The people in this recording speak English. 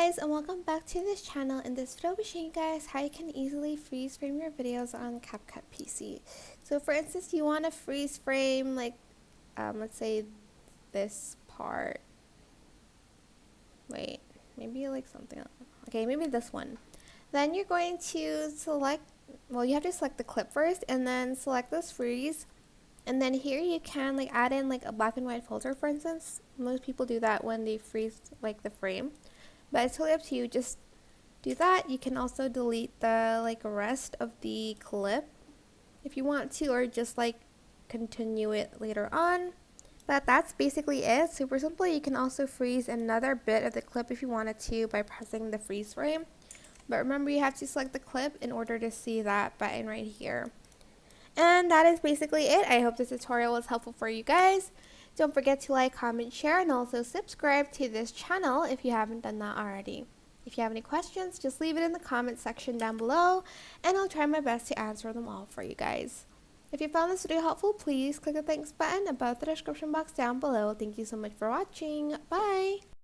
guys, and welcome back to this channel. In this video, I'll be showing you guys how you can easily freeze frame your videos on CapCut PC. So for instance, you want to freeze frame like let's say this part. Wait, maybe like something else. Okay, maybe this one. Then you're going to select, well, you have to select the clip first and then select this freeze. And then here you can like add in like a black and white filter, for instance. Most people do that when they freeze like the frame. But it's totally up to you. Just do that. You can also delete the like rest of the clip if you want to, or just like continue it later on. But that's basically it. Super simple. You can also freeze another bit of the clip if you wanted to by pressing the freeze frame. But remember, you have to select the clip in order to see that button right here. And that is basically it. I hope this tutorial was helpful for you guys. Don't forget to like, comment, share, and also subscribe to this channel if you haven't done that already. If you have any questions, just leave it in the comment section down below, and I'll try my best to answer them all for you guys. If you found this video helpful, please click the thanks button above the description box down below. Thank you so much for watching. Bye!